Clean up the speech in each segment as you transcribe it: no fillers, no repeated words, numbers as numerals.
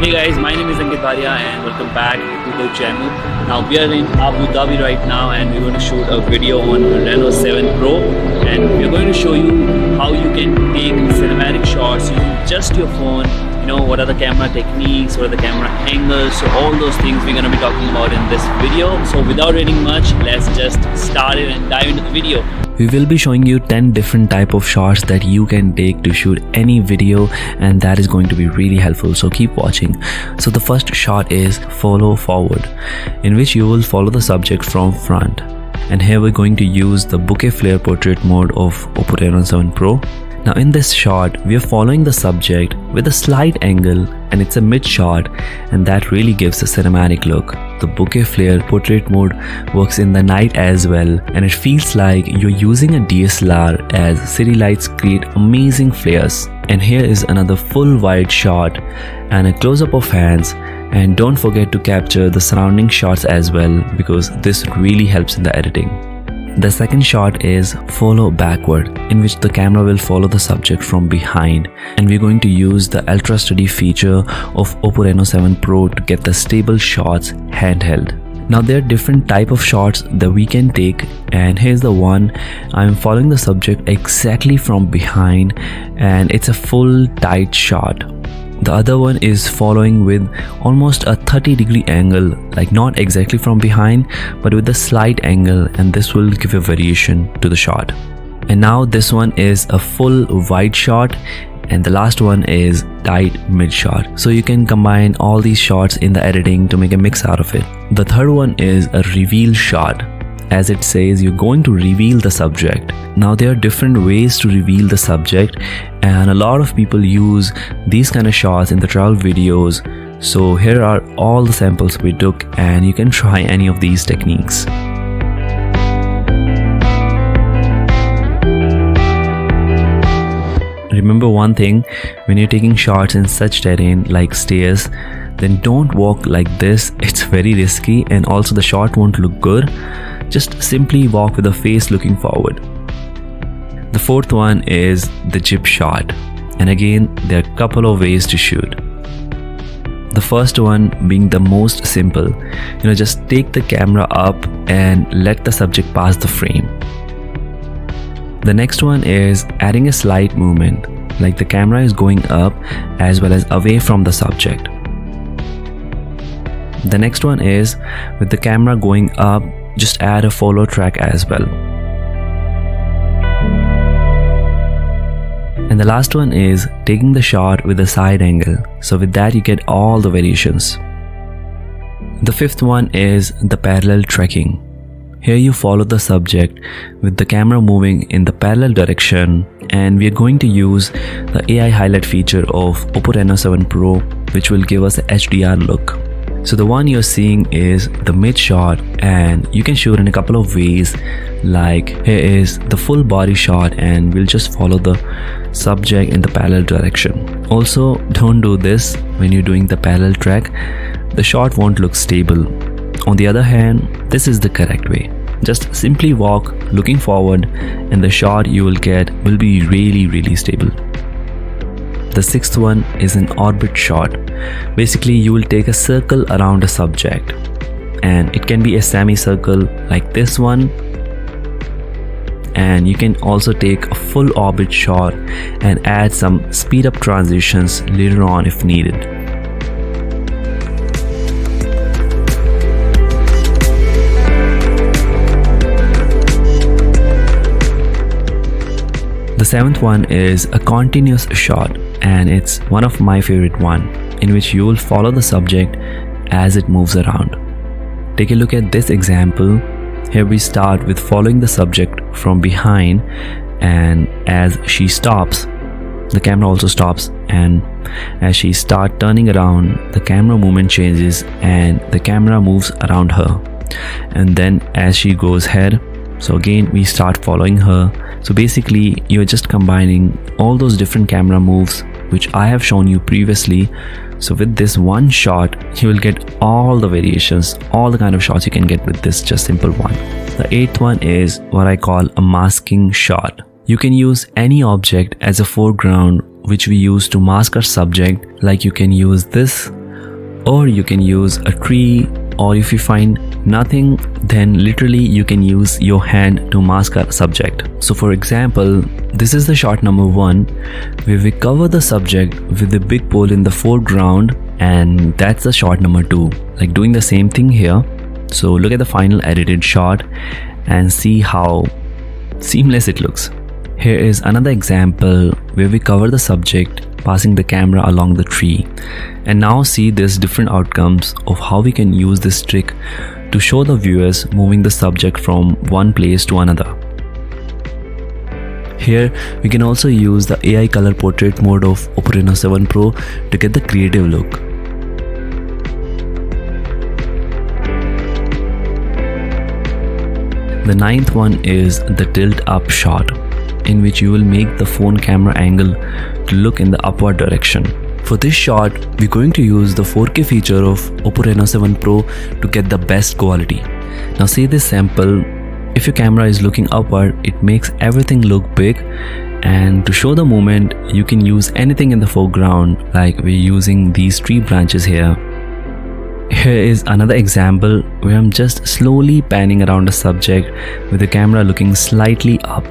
Hey guys, my name is Ankit Bharia and welcome back to the channel. Now we are in Abu Dhabi right now and we're going to shoot a video on Reno 7 Pro, and we're going to show you how you can take cinematic shots using just your phone. You know, what are the camera techniques, what are the camera angles, so all those things we're going to be talking about in this video. So without waiting much, let's just start it and dive into the video. We will be showing you 10 different type of shots that you can take to shoot any video, and that is going to be really helpful, so keep watching. So the first shot is follow forward, in which you will follow the subject from front. And here we're going to use the bokeh flare portrait mode of Oppo Reno 7 Pro. Now in this shot, we are following the subject with a slight angle, and it's a mid shot, and that really gives a cinematic look. The bokeh flare portrait mode works in the night as well, and it feels like you're using a DSLR as city lights create amazing flares. And here is another full wide shot and a close-up of hands. And don't forget to capture the surrounding shots as well, because this really helps in the editing. The second shot is follow backward, in which the camera will follow the subject from behind, and we're going to use the ultra steady feature of Oppo Reno 7 Pro to get the stable shots handheld. Now there are different type of shots that we can take, and here's the one. I'm following the subject exactly from behind, and it's a full tight shot. The other one is following with almost a 30-degree angle, like not exactly from behind, but with a slight angle, and this will give a variation to the shot. And now this one is a full wide shot, and the last one is tight mid shot. So you can combine all these shots in the editing to make a mix out of it. The third one is a reveal shot. As it says, you're going to reveal the subject. Now there are different ways to reveal the subject, and a lot of people use these kind of shots in the travel videos. So here are all the samples we took, and you can try any of these techniques. Remember one thing, when you're taking shots in such terrain like stairs, then don't walk like this. It's very risky, and also the shot won't look good. Just simply walk with the face looking forward. The fourth one is the jib shot, and again there are a couple of ways to shoot. The first one being the most simple, just take the camera up and let the subject pass the frame. The next one is adding a slight movement, like the camera is going up as well as away from the subject. The next one is with the camera going up, just add a follow track as well. And the last one is taking the shot with a side angle, so with that you get all the variations. The fifth one is the parallel tracking. Here you follow the subject with the camera moving in the parallel direction, and we are going to use the AI highlight feature of Oppo Reno 7 Pro, which will give us a HDR look. So the one you're seeing is the mid shot, and you can shoot in a couple of ways. Like here is the full body shot, and we'll just follow the subject in the parallel direction. Also, don't do this when you're doing the parallel track. The shot won't look stable. On the other hand, this is the correct way. Just simply walk looking forward, and the shot you will get will be really stable. The sixth one is an orbit shot. Basically, you will take a circle around a subject, and it can be a semicircle like this one, and you can also take a full orbit shot and add some speed up transitions later on if needed. The seventh one is a continuous shot, and it's one of my favorite one, in which you will follow the subject as it moves around. Take a look at this example. Here we start with following the subject from behind, and as she stops, the camera also stops, and as she starts turning around, the camera movement changes and the camera moves around her. And then as she goes ahead, so again we start following her. So basically you're just combining all those different camera moves which I have shown you previously. So with this one shot, you will get all the variations, all the kind of shots you can get with this just simple one. The eighth one is what I call a masking shot. You can use any object as a foreground which we use to mask our subject, like you can use this or you can use a tree, or if you find nothing, then literally you can use your hand to mask a subject. So for example, this is the shot number 1 where we cover the subject with the big pole in the foreground, and that's the shot number 2, like doing the same thing here. So look at the final edited shot and see how seamless it looks. Here is another example where we cover the subject passing the camera along the tree, and now see this different outcomes of how we can use this trick to show the viewers moving the subject from one place to another. Here we can also use the AI color portrait mode of Oppo Reno 7 Pro to get the creative look. The 9th one is the tilt up shot, in which you will make the phone camera angle to look in the upward direction. For this shot, we're going to use the 4K feature of Oppo Reno 7 Pro to get the best quality. Now see this sample, if your camera is looking upward, it makes everything look big, and to show the movement, you can use anything in the foreground, like we're using these tree branches here. Here is another example where I'm just slowly panning around a subject with the camera looking slightly up.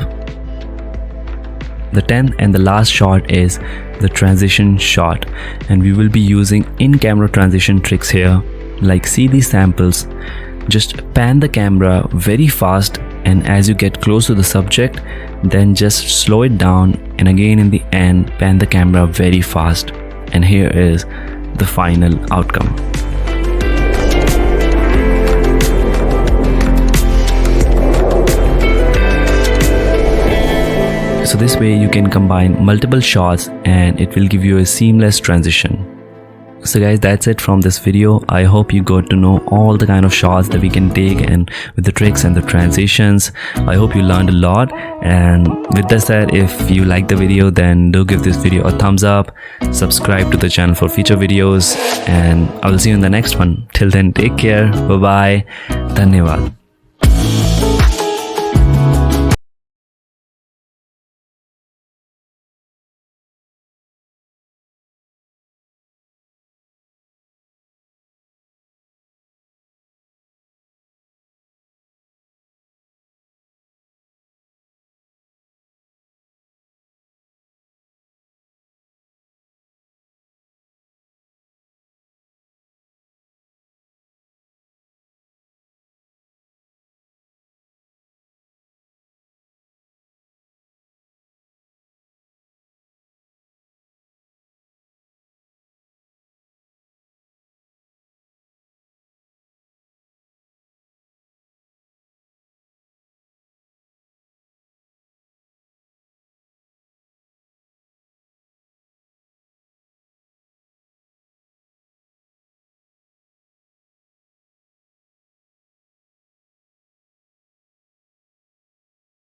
The 10th and the last shot is the transition shot, and we will be using in-camera transition tricks here. Like see these samples, just pan the camera very fast, and as you get close to the subject, then just slow it down, and again in the end pan the camera very fast, and here is the final outcome. So this way you can combine multiple shots and it will give you a seamless transition. So guys, that's it from this video. I hope you got to know all the kind of shots that we can take and with the tricks and the transitions. I hope you learned a lot, and with that said, if you like the video, then do give this video a thumbs up, subscribe to the channel for future videos, and I will see you in the next one. Till then, take care, bye bye, dhanyavad.